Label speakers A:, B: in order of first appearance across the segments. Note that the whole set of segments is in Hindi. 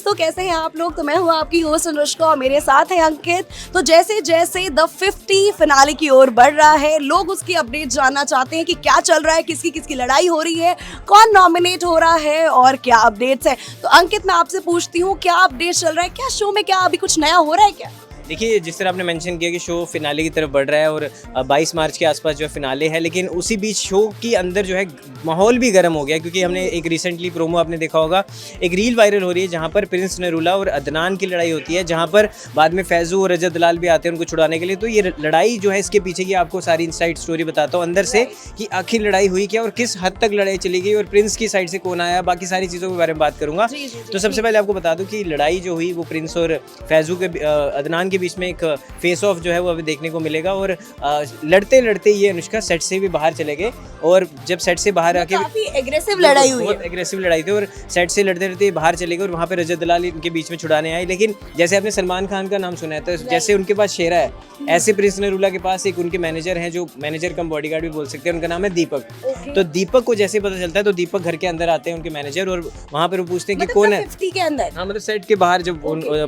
A: दोस्तों, कैसे हैं आप लोग? तो मैं हूँ आपकी होस्ट अनुष्का और मेरे साथ है अंकित। तो जैसे जैसे द 50 फिनाले की ओर बढ़ रहा है, लोग उसकी अपडेट जानना चाहते हैं कि क्या चल रहा है, किसकी किसकी लड़ाई हो रही है, कौन नॉमिनेट हो रहा है और क्या अपडेट्स है। तो अंकित, मैं आपसे पूछती हूँ, क्या अपडेट चल रहा है? क्या शो में क्या अभी कुछ नया हो रहा है क्या?
B: देखिए, जिस तरह आपने मेंशन किया कि शो फिनाले की तरफ बढ़ रहा है और 22 मार्च के आसपास जो है फिनाले है, लेकिन उसी बीच शो के अंदर जो है माहौल भी गर्म हो गया, क्योंकि हमने एक रिसेंटली प्रोमो आपने देखा होगा, एक रील वायरल हो रही है जहां पर प्रिंस नरूला और अदनान की लड़ाई होती है, जहां पर बाद में फैजू और रजत दलाल भी आते हैं उनको छुड़ाने के लिए। तो ये लड़ाई जो है, इसके पीछे की आपको सारी इनसाइड स्टोरी बताता हूँ अंदर से कि आखिर लड़ाई हुई क्या और किस हद तक लड़ाई चली गई और प्रिंस की साइड से कौन आया, बाकी सारी चीज़ों के बारे में बात करूँगा। तो सबसे पहले आपको बता दूँ कि लड़ाई जो हुई वो प्रिंस और फैजू के अदनान के बीच में एक फेस ऑफ जो है वो अभी देखने को मिलेगा। और लड़ते लड़ते ये अनुष्का सेट से भी बाहर चले गए, और जब सेट से बाहर आके
A: काफी एग्रेसिव लड़ाई हुई,
B: बहुत एग्रेसिव लड़ाई थी, और सेट से लड़ते लड़ते बाहर चले गए और वहाँ पे रजत दलाल इनके बीच में छुड़ाने आए। लेकिन जैसे आपने सलमान खान का नाम सुना है, तो जैसे उनके पास शेरा है, ऐसे प्रिंस नरूला के पास एक उनके मैनेजर हैं, जो मैनेजर कम बॉडीगार्ड भी बोल सकते हैं, उनका नाम है दीपक। तो दीपक को जैसे पता चलता है तो दीपक घर के अंदर आते हैं उनके मैनेजर, और वहाँ पर वो पूछते हैं कि कौन है
A: 50 के अंदर।
B: हाँ, मतलब सेट के बाहर जब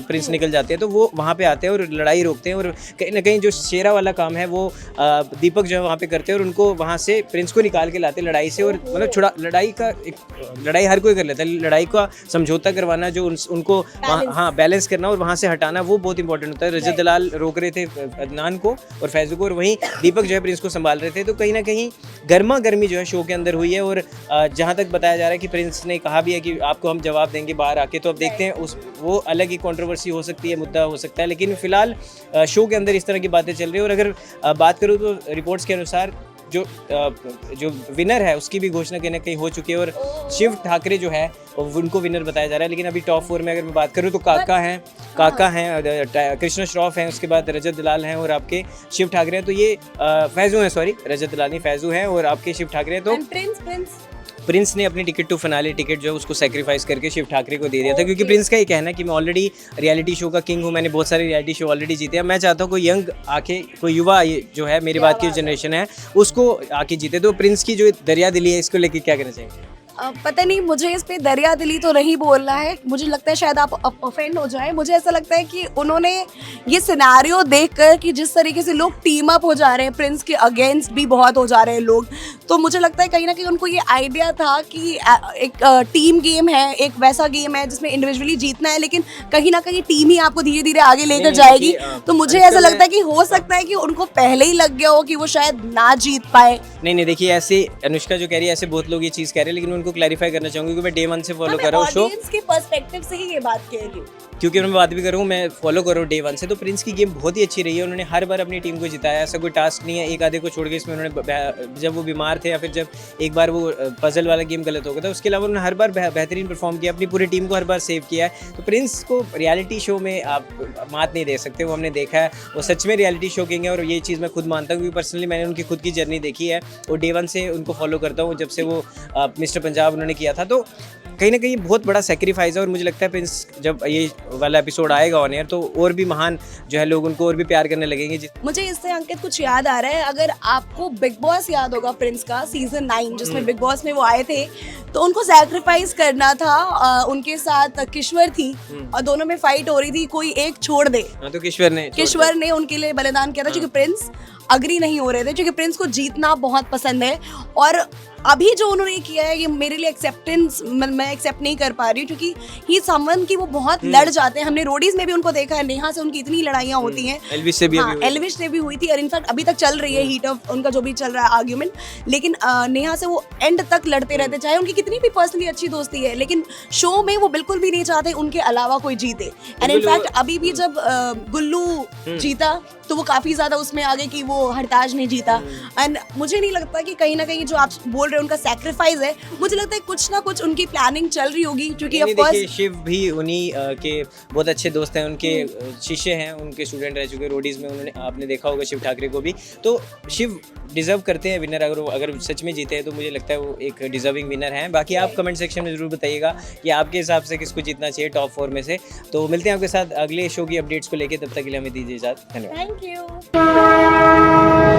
B: प्रिंस निकल जाते हैं तो वो वहाँ पे आते हैं और लड़ाई रोकते हैं, और कहीं ना कहीं जो शेरा वाला काम है वो दीपक जो है वहाँ पे करते हैं, और उनको वहाँ से प्रिंस को निकाल के लाते हैं लड़ाई से। और मतलब छुड़ा लड़ाई हर कोई कर लेता है, लड़ाई का समझौता करवाना, जो उनको हाँ बैलेंस करना और वहाँ से हटाना, वो बहुत इंपॉर्टेंट होता है। रजत दलाल रोक रहे थे अदनान को और फैजू को, और वहीं दीपक जो है प्रिंस को संभाल रहे थे। तो कहीं ना कहीं गर्मा गर्मी जो है शो के अंदर हुई है, और जहाँ तक बताया जा रहा है कि प्रिंस ने कहा भी है कि आपको हम जवाब देंगे बाहर आके। तो अब देखते हैं, वो अलग ही कंट्रोवर्सी हो सकती है, मुद्दा हो सकता है, लेकिन फिलहाल शो के अंदर इस तरह की बातें चल रही है। और अगर बात करूँ तो रिपोर्ट्स के अनुसार जो विनर है उसकी भी घोषणा कहीं ना कहीं हो चुकी है, और शिव ठाकरे जो है उनको विनर बताया जा रहा है। लेकिन अभी टॉप 4 में अगर मैं बात करूँ तो काका हैं, कृष्ण श्रॉफ हैं, उसके बाद रजत दलाल हैं और आपके शिव ठाकरे हैं। तो ये फैजू हैं, सॉरी रजत दलाल नहीं, फैजू हैं और आपके शिव ठाकरे हैं। तो प्रिंस ने अपनी टिकट टू फिनाले टिकट जो है उसको सेक्रीफाइस करके शिव ठाकरे को दे दिया था, क्योंकि प्रिंस का ये कहना है कि मैं ऑलरेडी रियलिटी शो का किंग हूँ, मैंने बहुत सारे रियलिटी शो ऑलरेडी जीते हैं, मैं चाहता हूँ कोई यंग आके, कोई युवा जो है मेरी बात की जनरेशन है उसको आके जीते। तो प्रिंस की जो दरिया दिली है, इसको लेके क्या कहना चाहिए?
A: पता नहीं, मुझे इस पे दरिया दिली तो नहीं बोलना है, मुझे लगता है शायद आप ऑफेंड हो जाएं। मुझे ऐसा लगता है कि उन्होंने ये सिनेरियो देखकर कि जिस तरीके से लोग टीम अप हो जा रहे हैं, प्रिंस के अगेंस्ट भी बहुत हो जा रहे हैं लोग, तो मुझे लगता है कहीं ना कहीं उनको ये आइडिया था कि एक टीम गेम है, एक वैसा गेम है जिसमें इंडिविजुअली जीतना है, लेकिन कहीं ना कहीं टीम ही आपको धीरे धीरे आगे लेकर जाएगी। तो मुझे ऐसा लगता है कि हो सकता है कि उनको पहले ही लग गया हो कि वो शायद ना जीत पाए।
B: नहीं, देखिए, ऐसे अनुष्का जो कह रही है, ऐसे बहुत लोग ये चीज़ कह रहे हैं, लेकिन उनको क्लैरिफाई करना चाहूँगी कि मैं डे 1 से फॉलो कर रहा हूँ शो,
A: ऑडियंस के पर्सपेक्टिव से ही ये बात कह रही हूँ,
B: क्योंकि मैं बात भी करूँ, मैं फॉलो कर रहा हूँ डे 1 से। तो प्रिंस की गेम बहुत ही अच्छी रही है, उन्होंने हर बार अपनी टीम को जिताया, ऐसा कोई टास्क नहीं है एक आधे को छोड़ के इसमें उन्होंने, जब वो बीमार थे या फिर जब एक बार वो पजल वाला गेम गलत हो गया था, उसके अलावा उन्होंने हर बार बेहतरीन परफॉर्म किया, अपनी पूरी टीम को हर बार सेव किया है। तो प्रिंस को रियलिटी शो में आप मात नहीं दे सकते, वो हमने देखा है, वो सच में रियलिटी शो किंग है, और ये चीज़ मैं खुद मानता हूँ, क्योंकि पर्सनली मैंने उनकी खुद की जर्नी देखी है और डे 1 से उनको फॉलो करता हूँ, जब से वो मिस्टर पंजाब उन्होंने किया था। तो कहीं ना कहीं बहुत बड़ा सेक्रीफाइस है, और मुझे लगता है प्रिंस जब ये वाला एपिसोड आएगा ऑन एयर तो और भी महान जो है, लोग उनको और भी प्यार करने लगेंगे।
A: मुझे इससे अंकित कुछ याद आ रहा है, अगर आपको बिग बॉस याद होगा प्रिंस का सीजन 9 जिसमें बिग बॉस में वो आए थे, तो उनको सैक्रिफाइस करना था, उनके साथ किश्वर थी और दोनों में फाइट हो रही थी, कोई एक छोड़ दे।
B: तो किश्वर ने उनके लिए बलिदान किया था, क्योंकि प्रिंस अग्री नहीं हो रहे थे, क्योंकि प्रिंस को जीतना बहुत पसंद है। और अभी जो उन्होंने किया है ये मेरे लिए एक्सेप्टेंस, मैं एक्सेप्ट नहीं कर पा रही हूँ, क्योंकि ही समवन की वो बहुत लड़ जाते हैं। हमने रोडीज में भी उनको देखा है, नेहा से उनकी इतनी लड़ाइयाँ होती हैं, एल्विश से भी हुई थी, और इनफैक्ट अभी तक चल रही है हीट ऑफ उनका जो भी चल रहा है आर्ग्यूमेंट। लेकिन नेहा से वो एंड तक लड़ते रहते, चाहे उनकी कितनी भी पर्सनली अच्छी दोस्ती है, लेकिन शो में वो बिल्कुल भी नहीं चाहते उनके अलावा कोई जीते। एंड इनफैक्ट अभी भी जब गुल्लू जीता तो वो काफी ज्यादा उसमें आगे कि वो हरताज ने जीता। एंड मुझे नहीं लगता कि कहीं ना कहीं जो आप बोल रहे हैं उनका सैक्रिफाइस है, मुझे लगता है कुछ ना कुछ उनकी प्लानिंग चल रही होगी, क्योंकि ऑफ कोर्स शिव भी उन्हीं के बहुत अच्छे दोस्त हैं, उनके शिष्य हैं, उनके स्टूडेंट रह चुके रोडीज में, उन्होंने आपने देखा होगा शिव ठाकरे को भी। तो शिव डिजर्व करते हैं विनर, अगर सच में जीते हैं तो मुझे लगता है वो एक डिजर्विंग विनर हैं। बाकी आप कमेंट सेक्शन में जरूर बताइएगा कि आपके हिसाब से किसको जीतना चाहिए टॉप 4 में से। तो मिलते हैं आपके साथ अगले शो की अपडेट्स को लेकर, तब तक के लिए हमें दीजिए इजाजत। धन्यवाद।
A: Thank you.